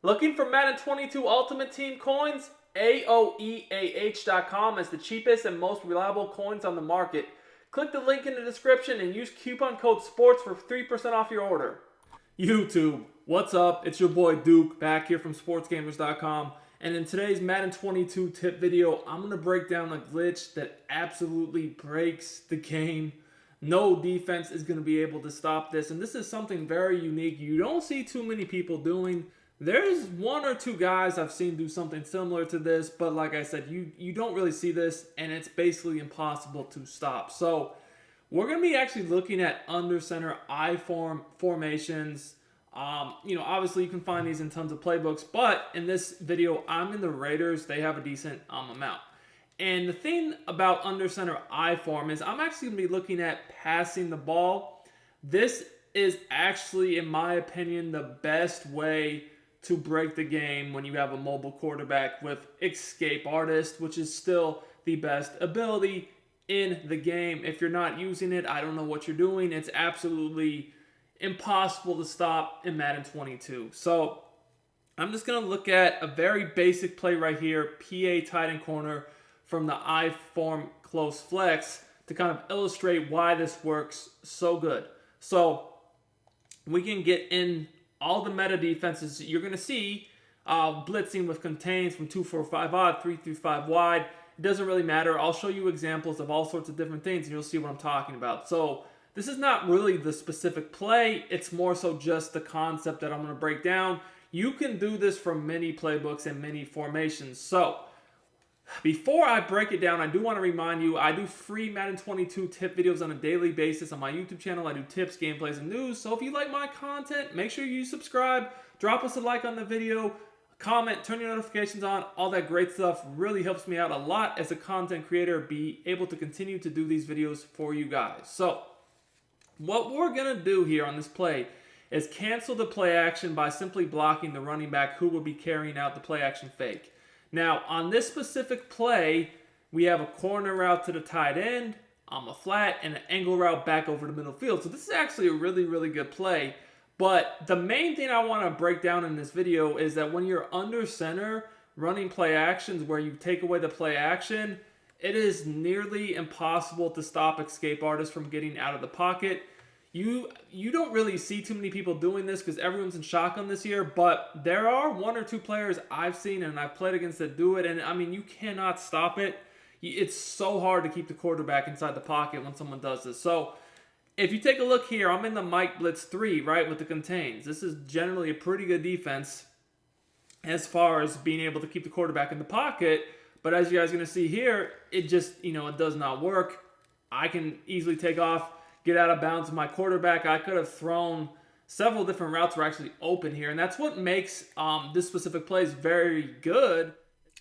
Looking for Madden 22 Ultimate Team coins? AOEAH.com is the cheapest and most reliable coins on the market. Click the link in the description and use coupon code SPORTS for 3% off your order. YouTube, what's up? It's your boy Duke back here from Sportsgamerz.com. And in today's Madden 22 tip video, I'm going to break down a glitch that absolutely breaks the game. No defense is going to be able to stop this. And this is something very unique. You don't see too many people doing. There's one or two guys I've seen do something similar to this. But like I said, you don't really see this. And it's basically impossible to stop. So we're going to be actually looking at under center I formations. Obviously you can find these in tons of playbooks, but in this video, I'm in the Raiders. They have a decent amount. And the thing about under center I form is I'm actually going to be looking at passing the ball. This is actually, in my opinion, the best way to break the game when you have a mobile quarterback with escape artist, which is still the best ability in the game. If you're not using it, I don't know what you're doing. It's absolutely impossible to stop in Madden 22. So I'm just going to look at a very basic play right here, PA tight end corner from the I form close flex to kind of illustrate why this works so good. So we can get in all the meta defenses you're going to see blitzing with contains from 2-4-5 odd, 3-5 wide. It doesn't really matter. I'll show you examples of all sorts of different things and you'll see what I'm talking about. So this is not really the specific play. It's more so just the concept that I'm going to break down. You can do this from many playbooks and many formations. So before I break it down, I do want to remind you, I do free Madden 22 tip videos on a daily basis on my YouTube channel. I do tips, gameplays, and news. So if you like my content, make sure you subscribe, drop us a like on the video, comment, turn your notifications on, all that great stuff really helps me out a lot as a content creator, be able to continue to do these videos for you guys. So what we're going to do here on this play is cancel the play action by simply blocking the running back who will be carrying out the play action fake. Now, on this specific play, we have a corner route to the tight end, a flat, and an angle route back over the middle field. So this is actually a really, really good play. But the main thing I want to break down in this video is that when you're under center running play actions where you take away the play action, it is nearly impossible to stop escape artists from getting out of the pocket. You don't really see too many people doing this because everyone's in shotgun this year, but there are one or two players I've seen and I've played against that do it, and I mean, you cannot stop it. It's so hard to keep the quarterback inside the pocket when someone does this. So if you take a look here, I'm in the Mike Blitz 3, right, with the contains. This is generally a pretty good defense as far as being able to keep the quarterback in the pocket. But as you guys are going to see here, it just, it does not work. I can easily take off, get out of bounds with my quarterback. I could have thrown several different routes were actually open here. And that's what makes this specific play very good.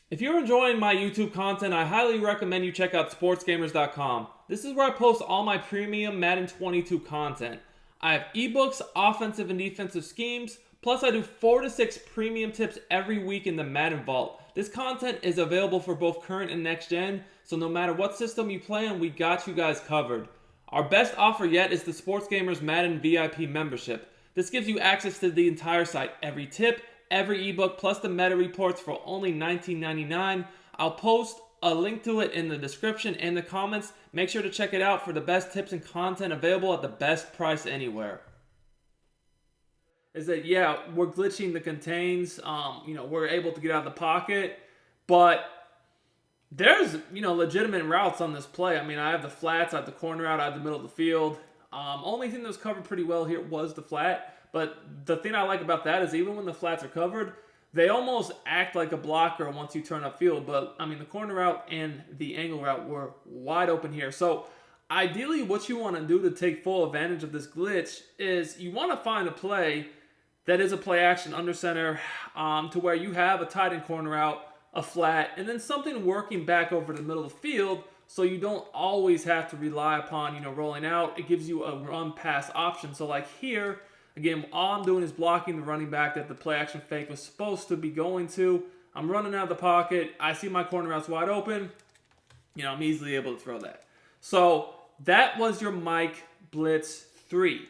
If you're enjoying my YouTube content, I highly recommend you check out Sportsgamerz.com. This is where I post all my premium Madden 22 content. I have eBooks, offensive and defensive schemes, plus I do 4 to 6 premium tips every week in the Madden Vault. This content is available for both current and next gen, so no matter what system you play on, we got you guys covered. Our best offer yet is the Sportsgamerz Madden VIP membership. This gives you access to the entire site, every tip, every ebook, plus the meta reports for only $19.99. I'll post a link to it in the description and the comments. Make sure to check it out for the best tips and content available at the best price anywhere. Is that, yeah, we're glitching the contains. We're able to get out of the pocket, but there's, legitimate routes on this play. I mean, I have the flats, I have the corner out, I have the middle of the field. Only thing that was covered pretty well here was the flat, but the thing I like about that is even when the flats are covered, they almost act like a blocker once you turn upfield. But, I mean, the corner route and the angle route were wide open here. So, ideally, what you want to do to take full advantage of this glitch is you want to find a play that is a play action under center to where you have a tight end corner out, a flat, and then something working back over the middle of the field so you don't always have to rely upon, rolling out. It gives you a run-pass option. So like here, again, all I'm doing is blocking the running back that the play action fake was supposed to be going to. I'm running out of the pocket. I see my corner out's wide open. I'm easily able to throw that. So that was your Mike Blitz 3.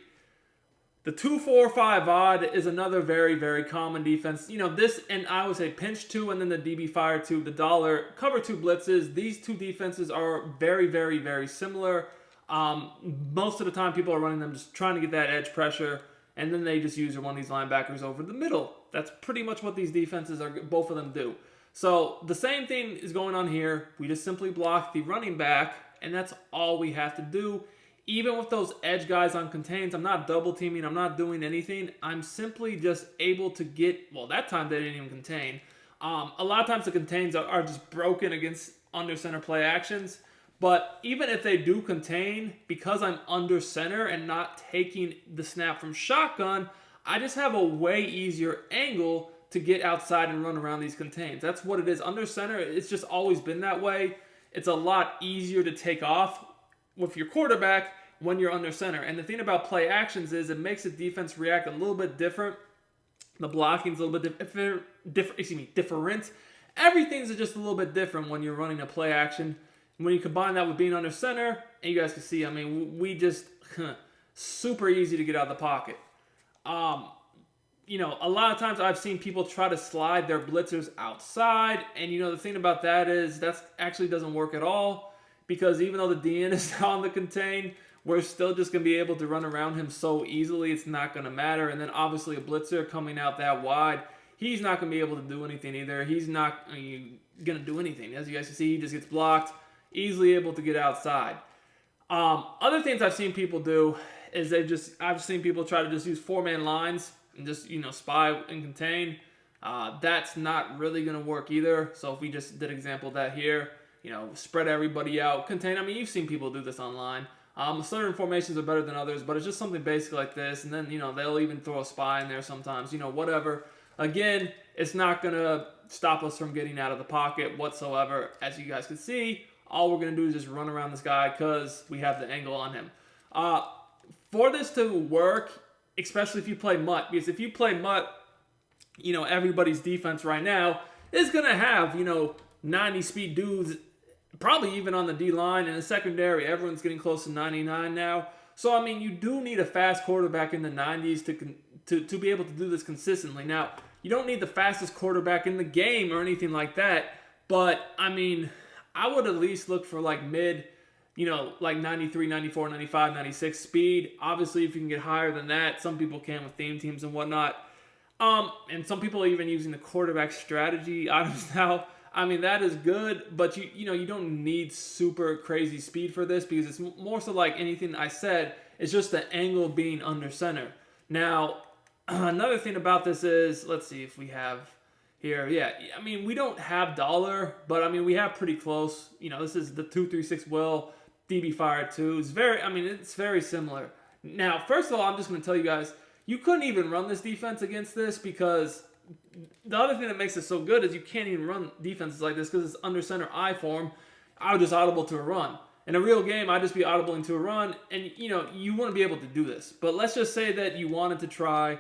The 2-4-5 odd is another very, very common defense. This, and I would say pinch 2 and then the DB fire 2, the dollar cover 2 blitzes. These two defenses are very, very, very similar. Most of the time people are running them just trying to get that edge pressure, and then they just use one of these linebackers over the middle. That's pretty much what these defenses are, both of them do. So the same thing is going on here. We just simply block the running back, and that's all we have to do. Even with those edge guys on contains, I'm not double teaming, I'm not doing anything. I'm simply just able to get, well, that time they didn't even contain. A lot of times the contains are just broken against under center play actions. But even if they do contain, because I'm under center and not taking the snap from shotgun, I just have a way easier angle to get outside and run around these contains. That's what it is. Under center, it's just always been that way. It's a lot easier to take off with your quarterback when you're under center. And the thing about play actions is it makes the defense react a little bit different. The blocking's a little bit different. Everything's just a little bit different when you're running a play action. When you combine that with being under center, and you guys can see, we just super easy to get out of the pocket. A lot of times I've seen people try to slide their blitzers outside, and the thing about that is that actually doesn't work at all, because even though the DN is on the contain, we're still just going to be able to run around him so easily, it's not going to matter. And then obviously a blitzer coming out that wide, he's not going to be able to do anything either. He's not going to do anything. As you guys can see, he just gets blocked, easily able to get outside. Other things I've seen people do is I've seen people try to just use 4-man lines and just, spy and contain. That's not really going to work either. So if we just did an example of that here, spread everybody out, contain. You've seen people do this online. Certain formations are better than others, but it's just something basic like this. And then, they'll even throw a spy in there sometimes, whatever. Again, it's not going to stop us from getting out of the pocket whatsoever. As you guys can see, all we're going to do is just run around this guy because we have the angle on him. For this to work, especially if you play Mutt, because if you play Mutt, everybody's defense right now is going to have, 90 speed dudes, probably even on the D-line. And the secondary, everyone's getting close to 99 now. So, you do need a fast quarterback in the 90s to be able to do this consistently. Now, you don't need the fastest quarterback in the game or anything like that. But, I would at least look for mid, like 93, 94, 95, 96 speed. Obviously, if you can get higher than that, some people can with theme teams and whatnot. And some people are even using the quarterback strategy items now. That is good, but you don't need super crazy speed for this, because it's more so like anything I said, it's just the angle being under center. Now, another thing about this is, let's see if we have here. Yeah, we don't have dollar, but we have pretty close. This is the 2-3-6 will DB fire 2. It's very similar. Now, first of all, I'm just going to tell you guys, you couldn't even run this defense against this, because the other thing that makes it so good is you can't even run defenses like this because it's under center I form. I would just audible to a run. In a real game, I'd just be audibling to a run, and you want to be able to do this. But let's just say that you wanted to try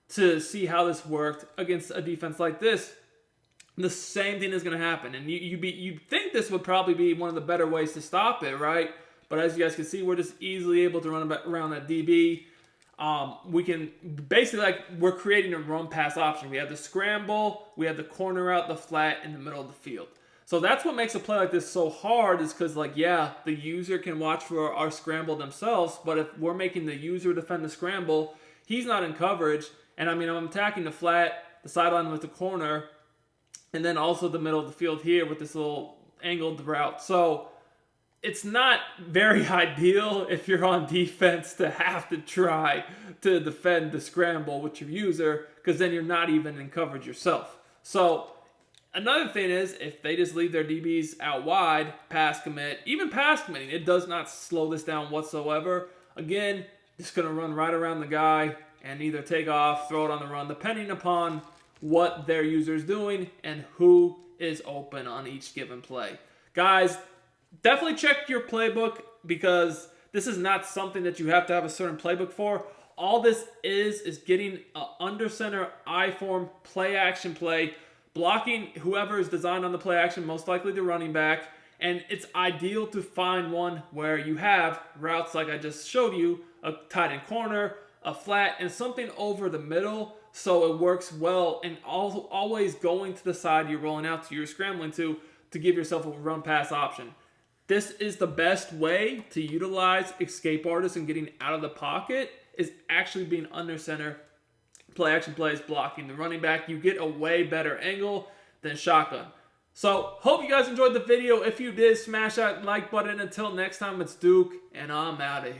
to see how this worked against a defense like this. The same thing is going to happen, and you'd think this would probably be one of the better ways to stop it, right? But as you guys can see, we're just easily able to run around that DB. We can basically, we're creating a run pass option. We have the scramble, we have the corner out, the flat in the middle of the field. So that's what makes a play like this so hard, is because the user can watch for our scramble themselves, but if we're making the user defend the scramble, he's not in coverage, and I'm attacking the flat, the sideline with the corner, and then also the middle of the field here with this little angled route. So it's not very ideal if you're on defense to have to try to defend the scramble with your user, because then you're not even in coverage yourself. So another thing is, if they just leave their DBs out wide, pass commit, even pass committing, it does not slow this down whatsoever. Again, just going to run right around the guy and either take off, throw it on the run, depending upon what their user is doing and who is open on each given play. Guys, definitely check your playbook, because this is not something that you have to have a certain playbook for. All this is getting an under center I form play action play, blocking whoever is designed on the play action, most likely the running back. And it's ideal to find one where you have routes like I just showed you, a tight end corner, a flat, and something over the middle so it works well, and also always going to the side you're rolling out to, you're scrambling to give yourself a run pass option. This is the best way to utilize escape artists and getting out of the pocket, is actually being under center, play action plays, blocking the running back. You get a way better angle than shotgun. So, hope you guys enjoyed the video. If you did, smash that like button. Until next time, it's Duke, and I'm out of here.